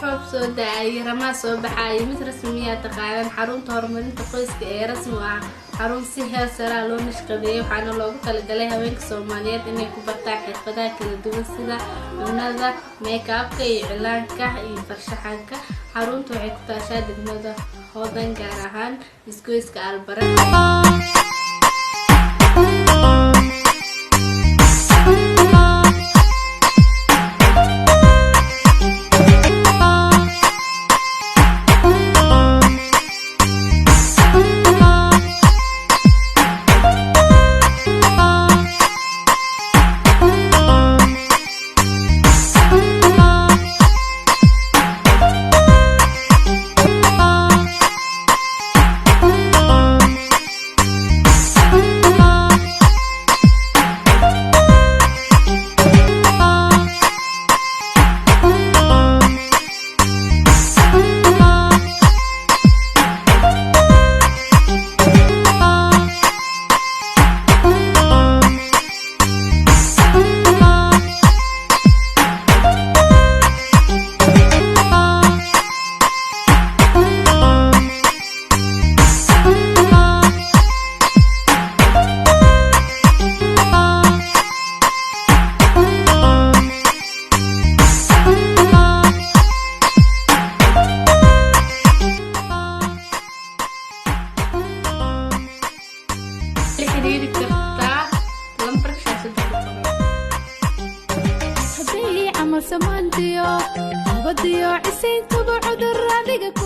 حب سوداء رما صباحي مثل رسمية تقارن حرون تهرمن تقيس كرسمها حرون سيها سرا لون نشقبيه وحنا لو تلقى وينك Soomaaliyeed inay ku bartaan xirfadaha kala duwan sida cunnada makeup-ka iyo cilaanka iyo farshaxanka xaruntu waxay ku taashaa degmada Hoodan gaar ahaan isgoyska Albarak سمانتيو بديو عسين تبع عذر رادق